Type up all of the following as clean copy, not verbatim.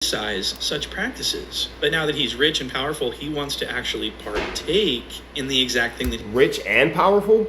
such practices. But now that he's rich and powerful, he wants to actually partake in the exact thing that rich and powerful.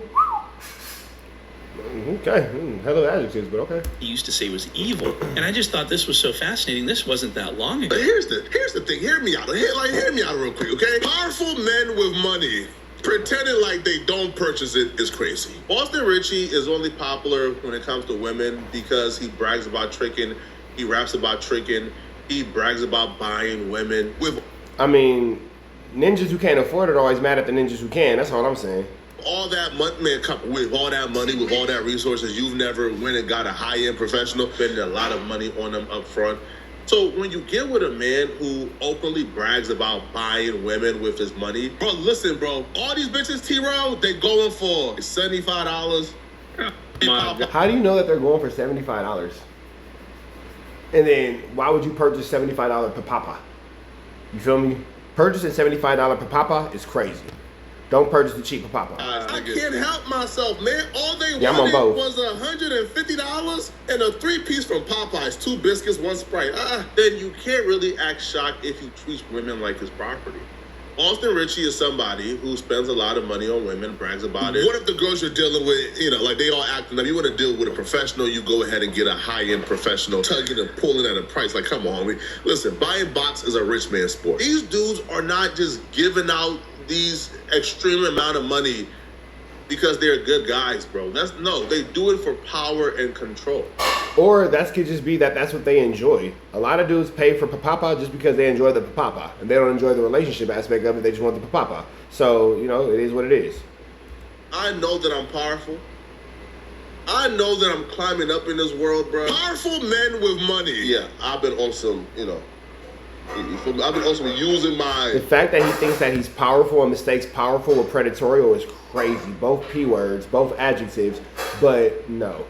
Okay, hell of adjectives, but okay. he used to say was evil. And I just thought this was so fascinating. This wasn't that long ago. But here's the thing. Hear me out. Hear me out real quick, okay? Powerful men with money pretending like they don't purchase it is crazy. Austin Ritchie is only popular when it comes to women because he brags about tricking. He raps about tricking. He brags about buying women with. I mean, ninjas who can't afford it are always mad at the ninjas who can. That's all I'm saying. All that money, man, with all that money, with all that resources, you've never went and got a high-end professional, spending a lot of money on them up front. So when you get with a man who openly brags about buying women with his money, bro, listen, bro, all these bitches, T-Row, they going for $75. How do you know that they're going for $75? And then why would you purchase $75 per papa? You feel me? Purchasing $75 per papa is crazy. Don't purchase the cheap papa. I can't help myself, man. All they wanted was $150 and a 3-piece from Popeyes, 2 biscuits, 1 Sprite. Then you can't really act shocked if he treats women like his property. Austin Ritchie is somebody who spends a lot of money on women, brags about it. What if the girls you're dealing with, like they all acting up? You want to deal with a professional, you go ahead and get a high-end professional, tugging and pulling at a price. Like, come on, listen, buying bots is a rich man's sport. These dudes are not just giving out these extreme amount of money because they're good guys, bro. They do it for power and control. Or that could just be that's what they enjoy. A lot of dudes pay for papapa just because they enjoy the papapa and they don't enjoy the relationship aspect of it. They just want the papapa. So, it is what it is. I know that I'm powerful. I know that I'm climbing up in this world, bro. Powerful men with money. Yeah, I've been on some, I've been also using my... The fact that he thinks that he's powerful and mistakes powerful with predatorial is crazy. Both P words, both adjectives, but no.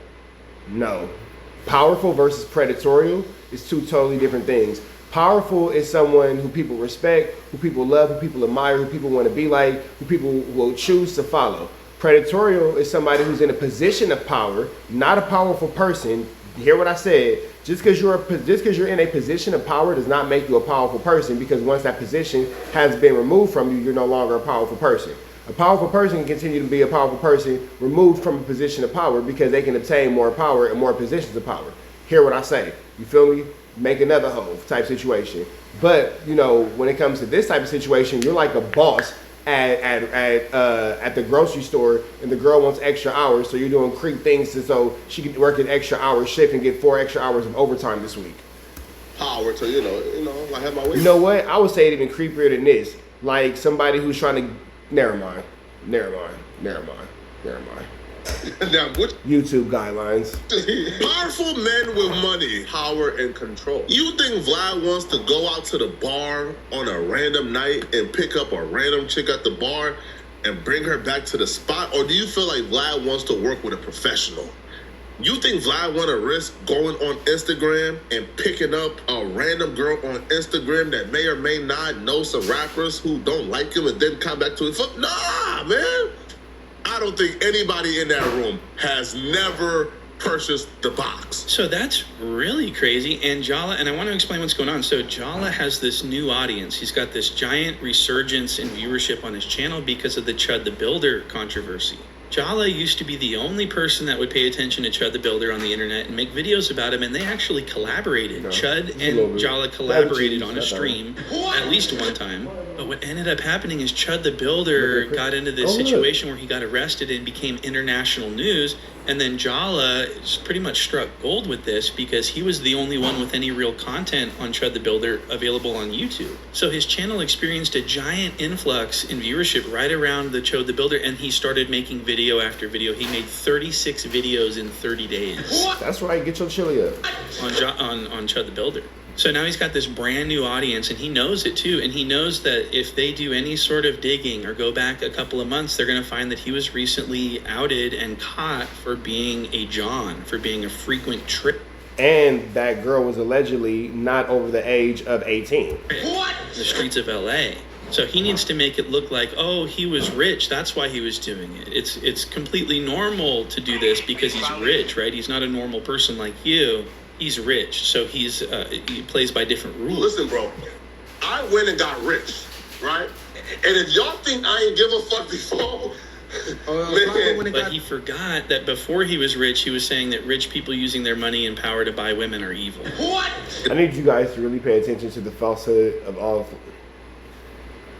Powerful versus predatorial is 2 totally different things. Powerful is someone who people respect, who people love, who people admire, who people want to be like, who people will choose to follow. Predatorial is somebody who's in a position of power, not a powerful person. Hear what I said? Just because you're in a position of power does not make you a powerful person, because once that position has been removed from you, you're no longer a powerful person. A powerful person can continue to be a powerful person removed from a position of power because they can obtain more power and more positions of power. Hear what I say? You feel me? Make another hoe type situation. But, when it comes to this type of situation, you're like a boss at the grocery store, and the girl wants extra hours, so you're doing creep things so she can work an extra hour shift and get 4 extra hours of overtime this week. Power to I have my way. You know what? I would say it even creepier than this. Like somebody who's trying to. Never mind. Now, YouTube guidelines. Powerful men with money, power, and control. You think Vlad wants to go out to the bar on a random night and pick up a random chick at the bar and bring her back to the spot? Or do you feel like Vlad wants to work with a professional? You think Vlad want to risk going on Instagram and picking up a random girl on Instagram that may or may not know some rappers who don't like him and then come back to his foot? Nah, man. I don't think anybody in that room has never purchased the box. So that's really crazy. And Jala, and I want to explain what's going on. So Jala has this new audience. He's got this giant resurgence in viewership on his channel because of the Chud the Builder controversy. Jala used to be the only person that would pay attention to Chud the Builder on the internet and make videos about him, and they actually collaborated. Chud and Jala collaborated on a stream at least one time. But what ended up happening is Chud the Builder got into this situation where he got arrested and became international news, and then Jala pretty much struck gold with this because he was the only one with any real content on Chud the Builder available on YouTube. So his channel experienced a giant influx in viewership right around the Chud the Builder, and he started making video after video. He made 36 videos in 30 days. That's right, get your chili up. On Chud the Builder. So now he's got this brand new audience, and he knows it too. And he knows that if they do any sort of digging or go back a couple of months, they're going to find that he was recently outed and caught for being a John, for being a frequent trip. And that girl was allegedly not over the age of 18. What? The streets of LA. So he needs to make it look like, oh, he was rich. That's why he was doing it. It's completely normal to do this because he's rich, right? He's not a normal person like you. He's rich, so he plays by different rules. Listen, bro, I went and got rich, right? And if y'all think I ain't give a fuck before, man, But he forgot that before he was rich, he was saying that rich people using their money and power to buy women are evil. what? I need you guys to really pay attention to the falsehood of all.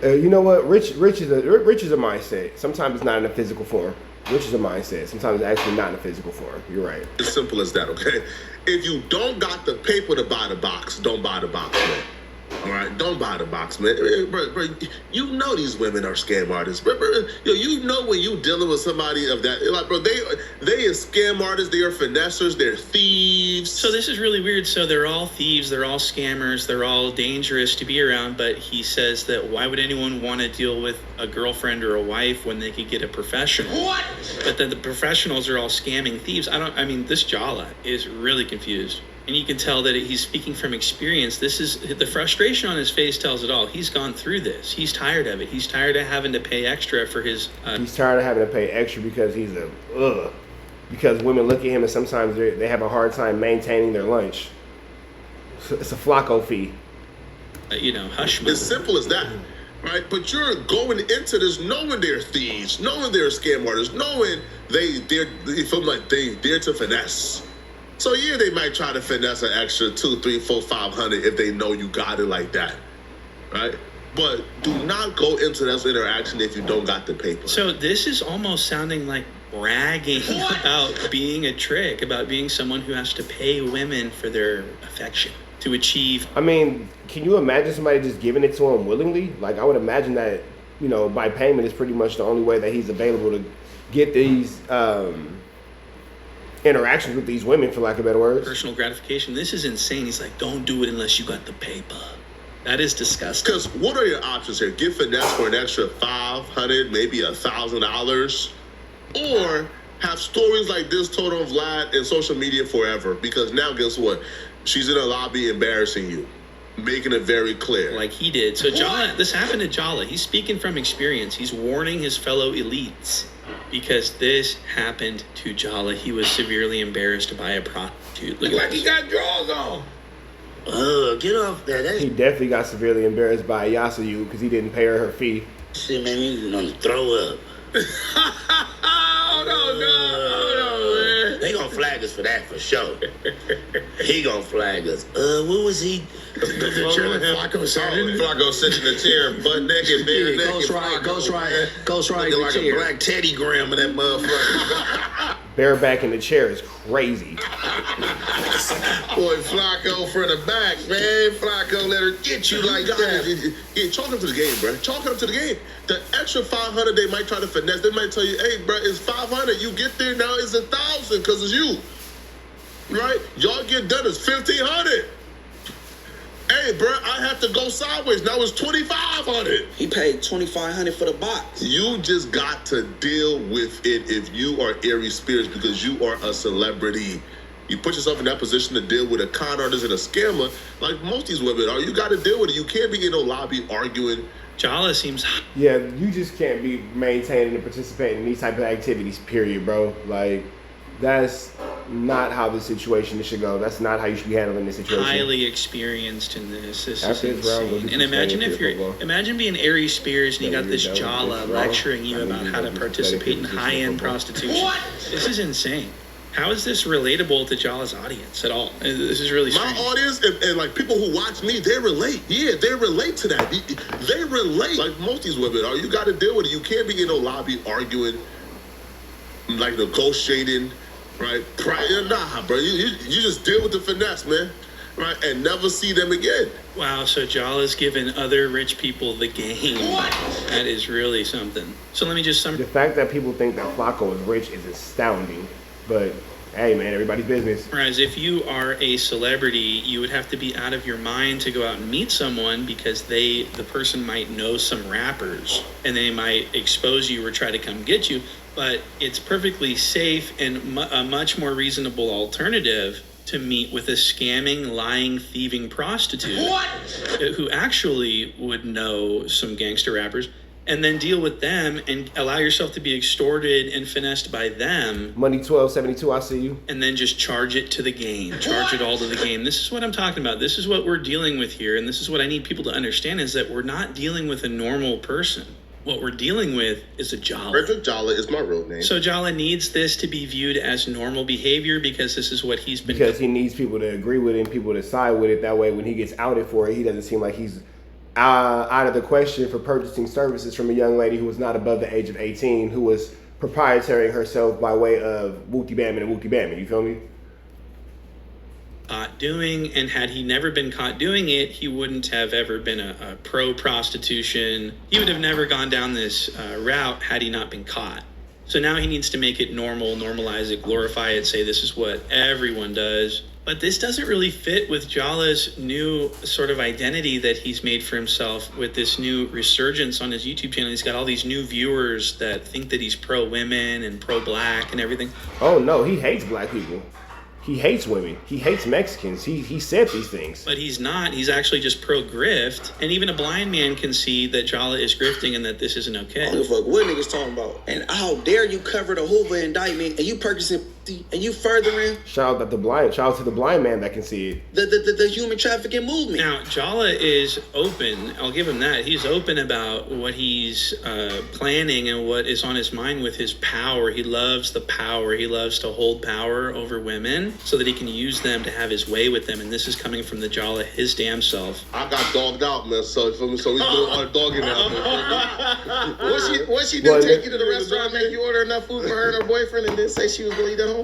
You know what? Rich is a mindset. Sometimes it's not in a physical form. Rich is a mindset. Sometimes it's actually not in a physical form. You're right. As simple as that, okay? If you don't got the paper to buy the box, don't buy the box, man. All right, don't buy the box, man. Bro, you know these women are scam artists. Bro, you know when you dealing with somebody of that, like, bro, they are scam artists. They are finessers. They're thieves. So this is really weird. So they're all thieves. They're all scammers. They're all dangerous to be around. But he says that why would anyone want to deal with a girlfriend or a wife when they could get a professional? What? But then the professionals are all scamming thieves. This Jala is really confused. And you can tell that he's speaking from experience. This is the frustration on his face tells it all. He's gone through this. He's tired of it. He's tired of having to pay extra for his. He's tired of having to pay extra because he's because women look at him and sometimes they have a hard time maintaining their lunch. It's a Flacco fee. Hush money. As simple as that, right? But you're going into this knowing they're thieves, knowing they're scam artists, knowing you feel like they dare to finesse. So yeah, they might try to finesse an extra 2, 3, 4, 500 if they know you got it like that, right? But do not go into this interaction if you don't got the paper. So this is almost sounding like bragging about being a trick, about being someone who has to pay women for their affection to achieve. I mean, can you imagine somebody just giving it to him willingly? Like, I would imagine that, by payment is pretty much the only way that he's available to get these interactions with these women, for lack of better words. Personal gratification. This is insane. He's like, don't do it unless you got the paper. That is disgusting. Because what are your options here? Get finesse for an extra $500, maybe $1,000, or have stories like this told on Vlad and social media forever. Because now, guess what? She's in a lobby embarrassing you, making it very clear. Like he did. So Jala, this happened to Jala. He's speaking from experience. He's warning his fellow elites because this happened to Jala. He was severely embarrassed by a prostitute. Look like he got drawers on. Get off that. He definitely got severely embarrassed by Yasayu because he didn't pay her fee. Shit, man, you gonna throw up. Hold on, man. They gonna flag us for that for sure. He gonna flag us. What was he? Flacco sitting in the chair, butt naked, bare naked. Ghost Ride. Looking like a black Teddy Graham in that motherfucker. Bareback in the chair is crazy. Boy, Flacco for the back, man. Flacco let her get you like that. Yeah, chalk up to the game, bro. Chalk it up to the game. The extra 500 they might try to finesse. They might tell you, hey, bro, it's 500. You get there now, it's 1,000 because it's you. Right? Y'all get done, it's 1,500. Hey, bro, I have to go sideways. Now it's 2,500. He paid $2,500 for the box. You just got to deal with it if you are Aries Spears because you are a celebrity. You put yourself in that position to deal with a con artist and a scammer like most of these women are. You got to deal with it. You can't be in no lobby arguing. Jala seems. Yeah, you just can't be maintaining and participating in these type of activities, period, bro. Like, that's not how the situation should go. That's not how you should be handling this situation. Highly experienced in this. This After is it's round, go insane. do And some imagine studying if for you're, football. imagine being Aries Spears and you Yeah, got this you're done with Jala this, bro. lecturing you I need about you how to to do participate in study for high-end football. prostitution. What? This is insane. How is this relatable to Jala's audience at all? This is really strange. My audience and like people who watch me, they relate. Yeah, they relate to that. They relate. Like most of these women are. You got to deal with it. You can't be in no lobby arguing, like negotiating, right? Nah, bro. You just deal with the finesse, man. Right? And never see them again. Wow, so Jala's given other rich people the game. What? That is really something. So let me just The fact that people think that Flacco is rich is astounding. But, hey, man, everybody's business. Whereas if you are a celebrity, you would have to be out of your mind to go out and meet someone because the person might know some rappers and they might expose you or try to come get you. But it's perfectly safe and a much more reasonable alternative to meet with a scamming, lying, thieving prostitute What? who actually would know some gangster rappers and then deal with them and allow yourself to be extorted and finessed by them, Money 1272, I see you. and then just charge it to the game. Charge it all to the game. This is what I'm talking about. This is what we're dealing with here, and this is what I need people to understand, is that we're not dealing with a normal person. What we're dealing with is a Jala. Frederick Jala is my real name. So Jala needs this to be viewed as normal behavior because this is what he's been. Because he needs people to agree with it and people to side with it. That way, when he gets outed for it, he doesn't seem like he's out of the question for purchasing services from a young lady who was not above the age of 18, who was proprietarying herself by way of Wookie Bammin and Wookie Bammin. You feel me? Caught doing, and had he never been caught doing it, he wouldn't have ever been a pro prostitution. He would have never gone down this route had he not been caught. So now he needs to make it normal, normalize it, glorify it, say this is what everyone does. But this doesn't really fit with Jala's new sort of identity that he's made for himself with this new resurgence on his YouTube channel. He's got all these new viewers that think that he's pro-women and pro-black and everything. Oh no, he hates black people. He hates women. He hates Mexicans. He said these things. But he's not. He's actually just pro-grift. And even a blind man can see that Jala is grifting and that this isn't I don't okay. give a fuck what niggas talking about. And how dare you cover the Hoover indictment and you purchasing and you furthering Shout out to the blind man that can see it. the human trafficking movement. Now, Jala is open. I'll give him that. He's open about what he's planning and what is on his mind with his power. He loves the power. He loves to hold power over women so that he can use them to have his way with them. And this is coming from the Jala, his damn self. I got dogged out, man. So we doing our dogging out. Man. What she Well, did take you to the restaurant, make you order enough food for her and her boyfriend, and then say she was gonna eat at home?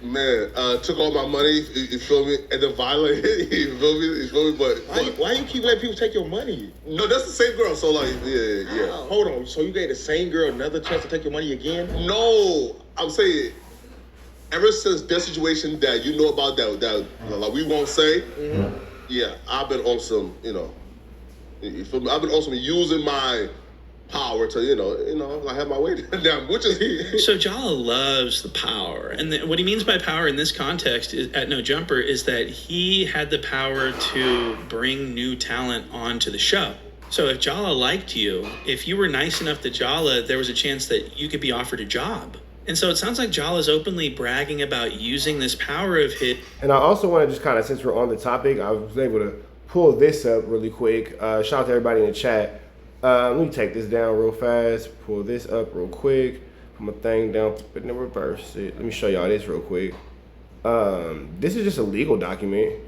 Man, took all my money. You feel me? And then violent. You feel me? You feel me? But Why you keep letting people take your money? no, that's the same girl. So like, yeah. Hold on. So you gave the same girl another chance to take your money again? No, I'm saying, ever since that situation that you know about that like we won't say, yeah, I've been on some, you feel me? I've been on some using my power to, I have my way down, which is So Jala loves the power. And what he means by power in this context is, at No Jumper, is that he had the power to bring new talent onto the show. So if Jala liked you, if you were nice enough to Jala, there was a chance that you could be offered a job. And so it sounds like Jala's openly bragging about using this power of his. And I also want to just kind of, since we're on the topic, I was able to pull this up really quick. Shout out to everybody in the chat. Let me take this down real fast. Pull this up real quick. Put my thing down, but then reverse it. Let me show y'all this real quick. This is just a legal document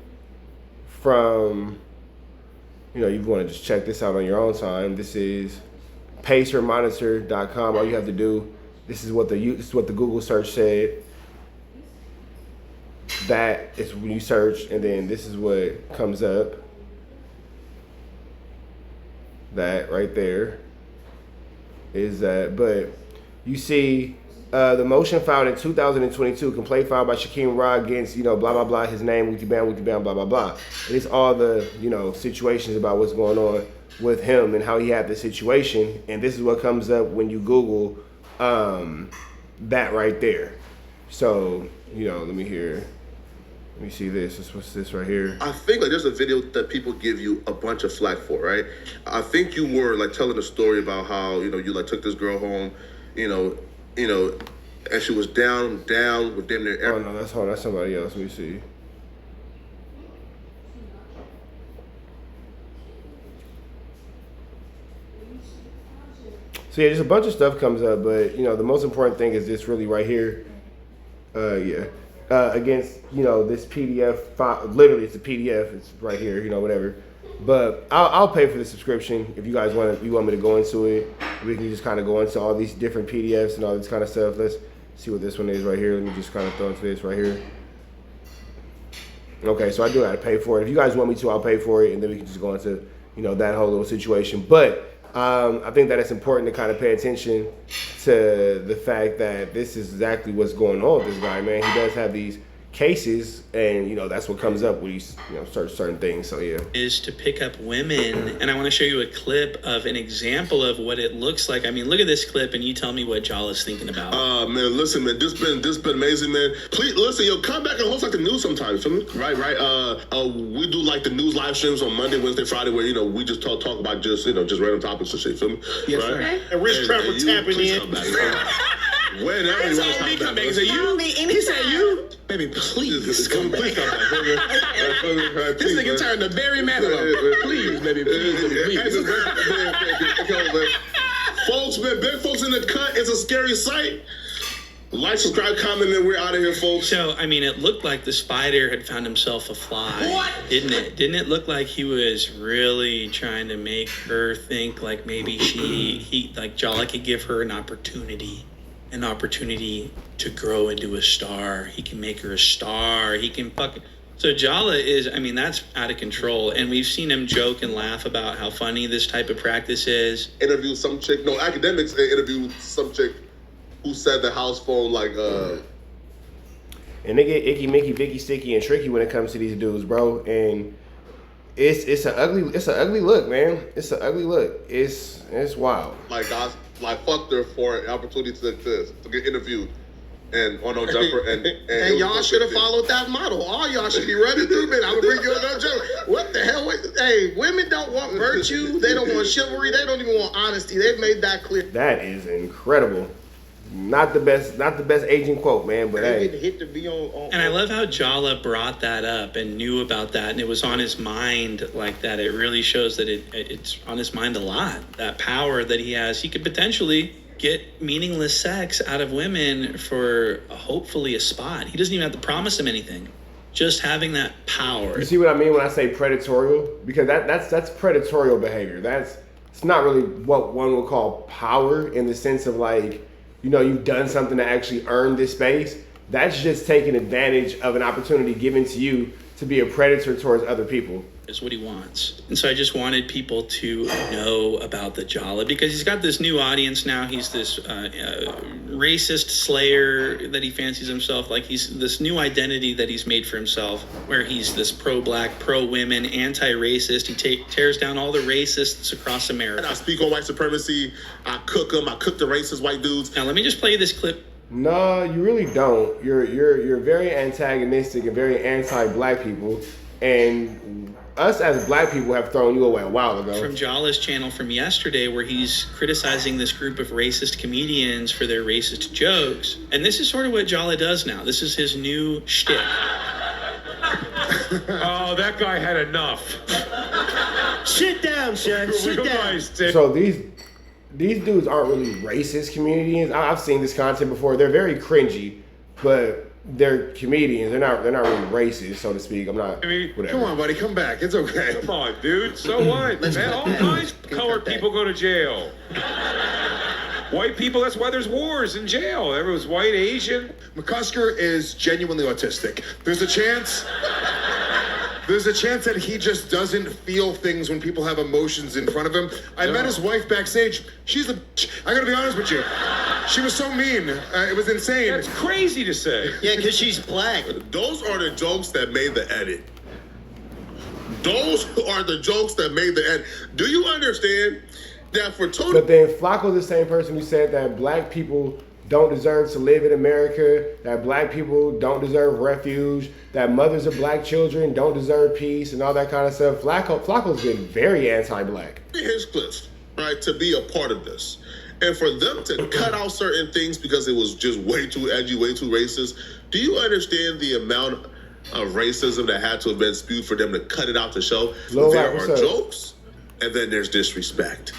from, you want to just check this out on your own time. This is pacermonitor.com. All you have to do, this is what the Google search said. That is when you search, and then this is what comes up. That right there is that. But you see the motion filed in 2022, complaint filed by Shaquem Rod against, blah, blah, blah, his name, Wookie Bam, blah, blah, blah. And it's all the, situations about what's going on with him and how he had the situation. And this is what comes up when you Google that right there. So, let me see this. What's this right here? I think there's a video that people give you a bunch of flack for, right? I think you were telling a story about how you took this girl home, and she was down with damn near. Oh no, that's somebody else. Let me see. So yeah, just a bunch of stuff comes up, but the most important thing is this really right here. Against this PDF file. Literally, it's a PDF. It's right here. Whatever. But I'll pay for the subscription if you guys want me to go into it. We can just kind of go into all these different PDFs and all this kind of stuff. Let's see what this one is right here. Let me just kind of throw into this right here. Okay, so I do have to pay for it. If you guys want me to, I'll pay for it, and then we can just go into that whole little situation. But I think that it's important to kind of pay attention to the fact that this is exactly what's going on with this guy, man. He does have these cases, and that's what comes up when you certain things. So yeah. Is to pick up women, and I want to show you a clip of an example of what it looks like. I mean, look at this clip, and you tell me what Jala's thinking about. Man, listen, man, this been amazing, man. Please listen, come back and host like the news sometimes, feel me? Right. We do like the news live streams on Monday, Wednesday, Friday, where we just talk about just just random topics and shit, feel me? Yes, right? sir. And Rich Trevor tapping please in. come back, whenever you want to come back. He said you. He said you. Baby, please come back. Please come back. This nigga turned to Barry Manilow. Please, baby, please. Folks, man, big folks in the cut. It's a scary sight. Like, subscribe, comment, and we're out of here, folks. So, I mean, it looked like the spider had found himself a fly. What? Didn't it? Didn't it look like he was really trying to make her think like maybe like Jala could give her an opportunity to grow into a star. He can make her a star. He can fucking... So Jala is, I mean, that's out of control. And we've seen him joke and laugh about how funny this type of practice is. Interview some chick, academics interviewed some chick who said the house phone and they get icky, mickey, vicky, sticky, and tricky when it comes to these dudes, bro. And it's an ugly look, man. It's an ugly look. It's wild. Guys fucked her for an opportunity to get interviewed. And on no jumper, and y'all should have followed that model. All y'all should be running through me. I'm gonna bring you a no jumper. What the hell? Hey, women don't want virtue. They don't want chivalry. They don't even want honesty. They've made that clear. That is incredible. Not the best aging quote, man. But they hey. hit to be on. And I love how Jala brought that up and knew about that, and it was on his mind like that. It really shows that it's on his mind a lot. That power that he has, he could potentially get meaningless sex out of women for hopefully a spot. He doesn't even have to promise them anything. Just having that power. You see what I mean when I say predatorial? Because that's predatorial behavior. It's not really what one would call power in the sense of you've done something to actually earn this space. That's just taking advantage of an opportunity given to you to be a predator towards other people. Is what he wants. And so I just wanted people to know about the Jala because he's got this new audience now. He's this racist slayer that he fancies himself. Like he's this new identity that he's made for himself where he's this pro-black, pro-women, anti-racist. He tears down all the racists across America. I speak on white supremacy. I cook them. I cook the racist white dudes. Now let me just play you this clip. No, you really don't. You're very antagonistic and very anti-black people. And us as black people have thrown you away a while ago. From Jala's channel from yesterday where he's criticizing this group of racist comedians for their racist jokes. And this is sort of what Jala does now. This is his new shtick. Oh, that guy had enough. Sit down, son. Sit down. So these dudes aren't really racist comedians. I've seen this content before. They're very cringy, but they're comedians. They're not really racist, so to speak. Whatever. Come on, buddy, come back. It's okay. Come on, dude. So what? Man, all kinds of colored people go to jail. White people, that's why there's wars in jail. Everyone's white, Asian. McCusker is genuinely autistic. There's a chance that he just doesn't feel things when people have emotions in front of him. I met his wife backstage. I gotta be honest with you. She was so mean. It was insane. That's crazy to say. Yeah, because she's black. Those are the jokes that made the edit. Those are the jokes that made the edit. Do you understand that for total... But then Flacco's the same person who said that black people don't deserve to live in America, that black people don't deserve refuge, that mothers of black children don't deserve peace and all that kind of stuff. Flacco's been very anti-black. His clips, right, to be a part of this. And for them to cut out certain things because it was just way too edgy, way too racist. Do you understand the amount of racism that had to have been spewed for them to cut it out the show? There are jokes, and then there's disrespect.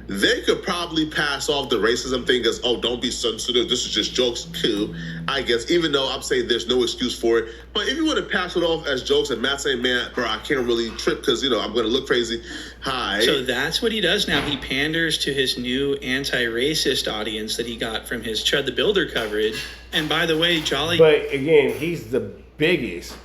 They could probably pass off the racism thing as, oh, don't be sensitive. This is just jokes too, I guess, even though I'm saying there's no excuse for it. But if you want to pass it off as jokes and Matt saying, man, bro, I can't really trip because, I'm going to look crazy. Hi. So that's what he does now. He panders to his new anti-racist audience that he got from his Chud the Builder coverage. And by the way, Jolly... But again, he's the biggest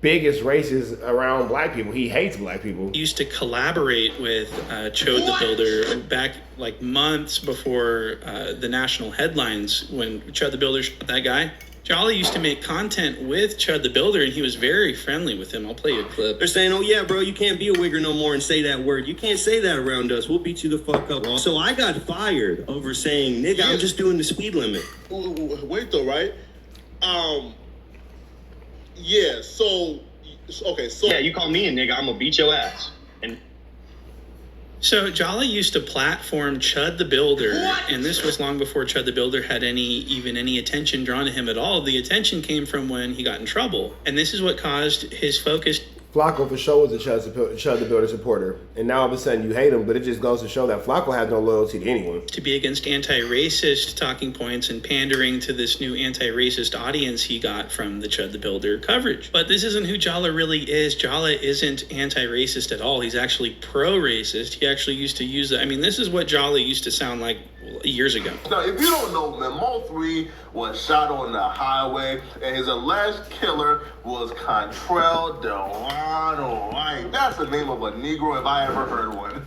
racist around black people. He hates black people. He used to collaborate with Chode the Builder back months before the national headlines when Chode the Builder shot that guy. Jolly used to make content with Chud the Builder, and he was very friendly with him. I'll play you a clip. They're saying, oh yeah, bro, you can't be a wigger no more and say that word. You can't say that around us. We'll beat you the fuck up. So I got fired over saying, nigga, I'm just doing the speed limit. Wait though, right? Yeah. So okay. So Yeah, you call me a nigga, I'm gonna beat your ass. And So Jolly used to platform Chud the Builder, and this was long before Chud the Builder had any attention drawn to him at all. The attention came from when he got in trouble, and this is what caused his focus. Flacco for sure was a Chud the Builder supporter, and now all of a sudden you hate him, but it just goes to show that Flacco has no loyalty to anyone. To be against anti-racist talking points and pandering to this new anti-racist audience he got from the Chud the Builder coverage. But this isn't who Jala really is. Jala isn't anti-racist at all. He's actually pro-racist. He actually used to use that. I mean, this is what Jala used to sound like years ago. now, if you don't know, man, Mo3 was shot on the highway, and his alleged killer was Contrell Delano. Like, that's the name of a Negro if I ever heard one.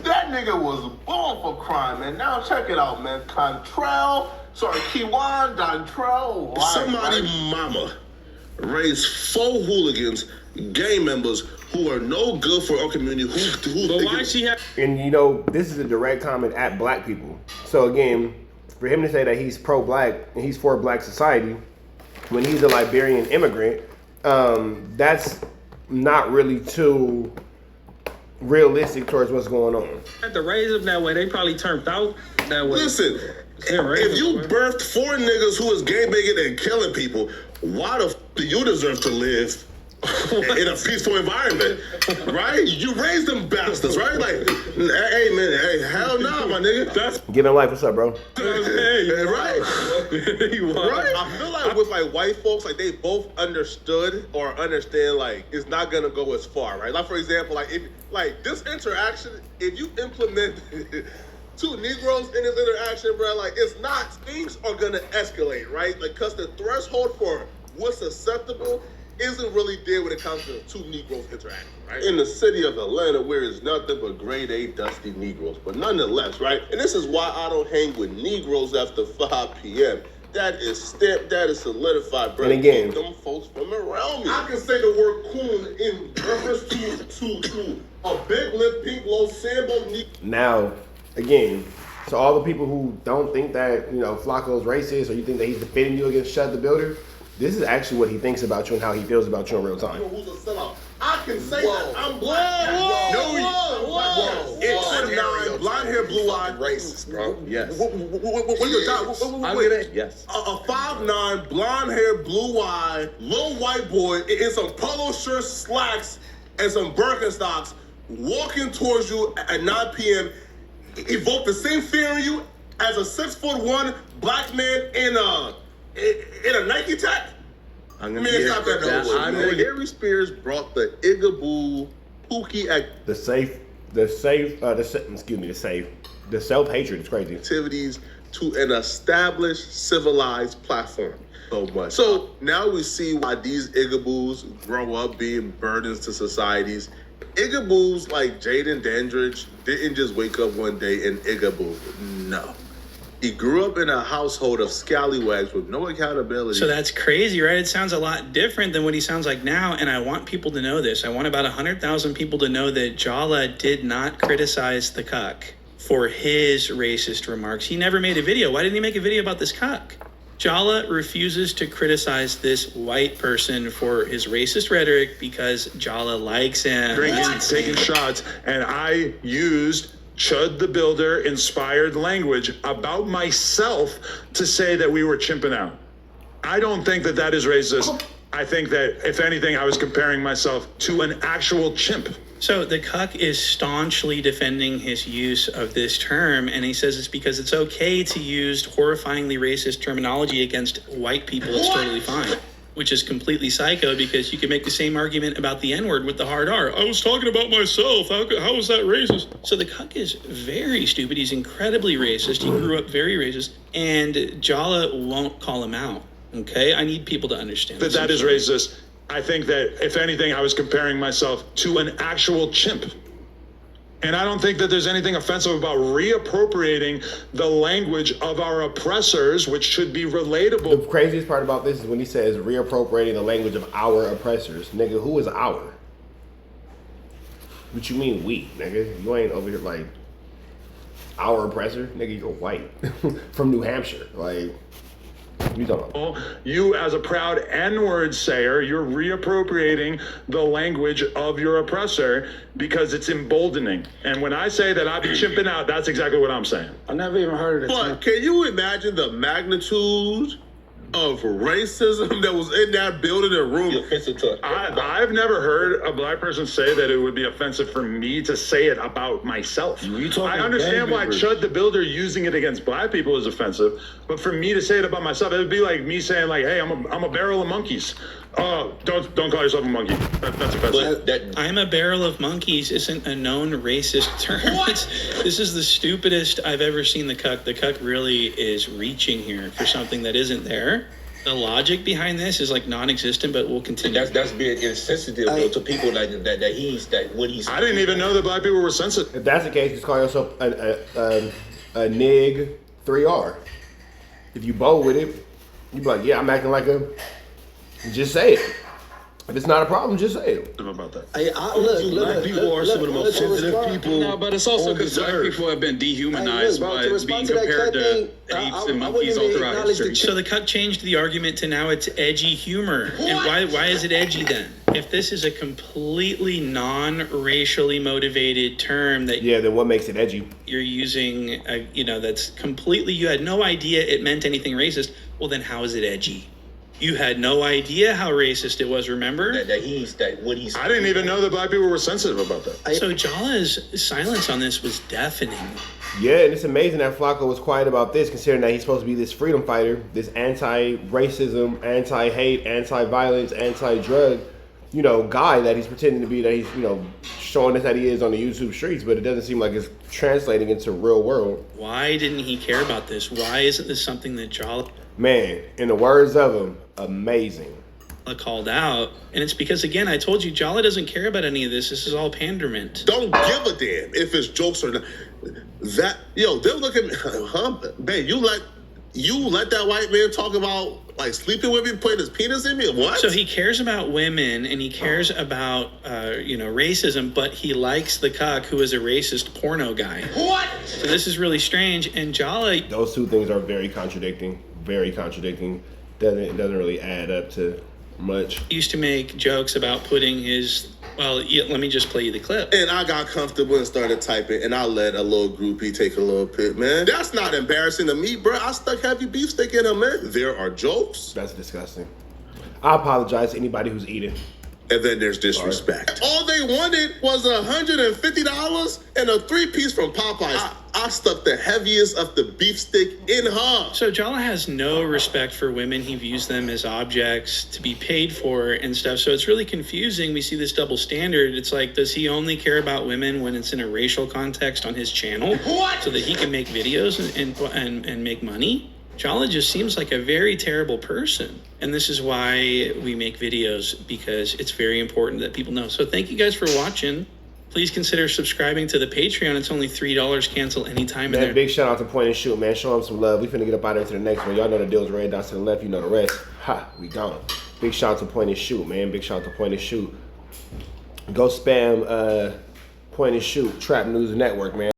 That nigga was born for crime, man. Now check it out, man. Kewan Dontrell. Somebody mama raised 4 hooligans, gang members who are no good for our community. But why she have? And you know, this is a direct comment at black people. So again, for him to say that he's pro-black and he's for black society when he's a Liberian immigrant, that's not really too realistic towards what's going on. Had to raise them that way, they probably turned out that way. Listen, if you birthed 4 niggas who is gang banging and killing people, why the f do you deserve to live in a peaceful environment, right? You raised them bastards, right? Like, hey man, hey, hell nah, my nigga. That's Giving life, what's up, bro? right. Right. I feel like with like white folks, like they both understood or understand like it's not gonna go as far, right? Like for example, like if like this interaction, if you implement 2 Negroes in this interaction, bro, like it's not, things are gonna escalate, right? Like, cause the threshold for what's acceptable isn't really there when it comes to 2 Negroes interacting, right? In the city of Atlanta, where it's nothing but grade A dusty Negroes, but nonetheless, right? And this is why I don't hang with Negroes after 5 p.m. That is stamped, that is solidified, bro. And again, them folks from around me. I can say the word coon in reference to a big lip, pink, low, Sambo Negro. now, again, so all the people who don't think that, you know, Flacco's racist or you think that he's defending you against Chud the Builder, this is actually what he thinks about you and how he feels about you in real time. Who's a sellout? I can say that I'm black. Whoa. It's 9, blonde hair, blue eye. Racist, bro. Yes. What's your job? I'll get it. Yes. A 5'9", blonde hair, blue eye, little white boy in some polo shirts, slacks, and some Birkenstocks walking towards you at 9 p.m. evoke the same fear in you as a 6'1" black man in a Nike Tech? I'm gonna stop that. Harry Spears brought the Igaboo Pookie the self-hatred is crazy. activities to an established civilized platform. So much. So now we see why these Igaboos grow up being burdens to societies. Igaboos like Jaden Dandridge didn't just wake up one day and Igaboo. No. He grew up in a household of scallywags with no accountability. So that's crazy, right? It sounds a lot different than what he sounds like now, and I want people to know this. I want about 100,000 people to know that Jala did not criticize the cuck for his racist remarks. He never made a video. Why didn't he make a video about this cuck? Jala refuses to criticize this white person for his racist rhetoric because Jala likes him. Drinking, taking shots, and I used Chud the Builder inspired language about myself to say that we were chimping out. I don't think that that is racist. I think that, if anything, I was comparing myself to an actual chimp. So the cuck is staunchly defending his use of this term, and he says it's because it's okay to use horrifyingly racist terminology against white people. It's totally fine. Which is completely psycho, because you can make the same argument about the N-word with the hard R. I was talking about myself. How is that racist? So the cuck is very stupid. He's incredibly racist. He grew up very racist. And Jala won't call him out. Okay? I need people to understand That that is racist. I think that, if anything, I was comparing myself to an actual chimp. And I don't think that there's anything offensive about reappropriating the language of our oppressors, which should be relatable. The craziest part about this is when he says reappropriating the language of our oppressors. Nigga, who is our? What you mean we, nigga? You ain't over here like our oppressor. Nigga, you're white. From New Hampshire. Like, you talking about? You, as a proud N-word sayer, you're reappropriating the language of your oppressor because it's emboldening. And when I say that I be chimping out, that's exactly what I'm saying. I never even heard of it. But can you imagine the magnitude of racism that was in that building and room? I've never heard a black person say that it would be offensive for me to say it about myself. I understand why Chud the Builder using it against black people is offensive, but for me to say it about myself, it would be like me saying like, "Hey, I'm a barrel of monkeys." Don't call yourself a monkey. That's offensive. I'm a barrel of monkeys isn't a known racist term. This is the stupidest I've ever seen the cuck. The cuck really is reaching here for something that isn't there. The logic behind this is like non-existent, but we'll continue. That's being insensitive to people like that. When he's. I didn't even know that black people were sensitive. If that's the case, just call yourself a nig 3R. If you bold with it, you be like, yeah, I'm acting like a. Just say it. If it's not a problem, just say it. About that. Black people are some of the most sensitive people. No, but it's also because black people have been dehumanized by being compared to apes and monkeys all throughout history. So the cuck changed the argument to now it's edgy humor. And why is it edgy then? If this is a completely non-racially motivated term that then what makes it edgy? You're using, that's completely, you had no idea it meant anything racist. Well, then how is it edgy? You had no idea how racist it was, remember? I didn't even know that black people were sensitive about that. So Jala's silence on this was deafening. Yeah, and it's amazing that Flacco was quiet about this, considering that he's supposed to be this freedom fighter, this anti-racism, anti-hate, anti-violence, anti-drug, guy that he's pretending to be, that he's, showing us that he is on the YouTube streets, but it doesn't seem like it's translating into real world. Why didn't he care about this? Why isn't this something that Jala... Man, in the words of him, amazing. Called out, and it's because, again, I told you, Jala doesn't care about any of this. This is all panderment. Don't give a damn if it's jokes or not. They'll look at me, huh? Man, you let that white man talk about like sleeping with me, putting his penis in me? What? So he cares about women and he cares about racism, but he likes the cuck who is a racist porno guy. What? So this is really strange. And Jala, those two things are very contradicting. Very contradicting. Doesn't really add up to much. Used to make jokes about putting his. Well, let me just play you the clip. And I got comfortable and started typing, and I let a little groupie take a little pic, man. That's not embarrassing to me, bro. I stuck heavy beefsteak in him, man. There are jokes. That's disgusting. I apologize to anybody who's eating. And then there's disrespect. All they wanted was $150 and a 3-piece from Popeyes. I stuck the heaviest of the beefsteak in her. So Jala has no respect for women. He views them as objects to be paid for and stuff. So it's really confusing. We see this double standard. It's like, does he only care about women when it's in a racial context on his channel? What? So that he can make videos and make money? Jala just seems like a very terrible person. And this is why we make videos, because it's very important that people know. So thank you guys for watching. Please consider subscribing to the Patreon. It's only $3. Cancel anytime. Man, big shout out to Point and Shoot, man. Show them some love. We finna get up out of here to the next one. Y'all know the deal's red dots to the left. You know the rest. Ha, we gone. Big shout out to Point and Shoot, man. Big shout out to Point and Shoot. Go spam Point and Shoot Trap News Network, man.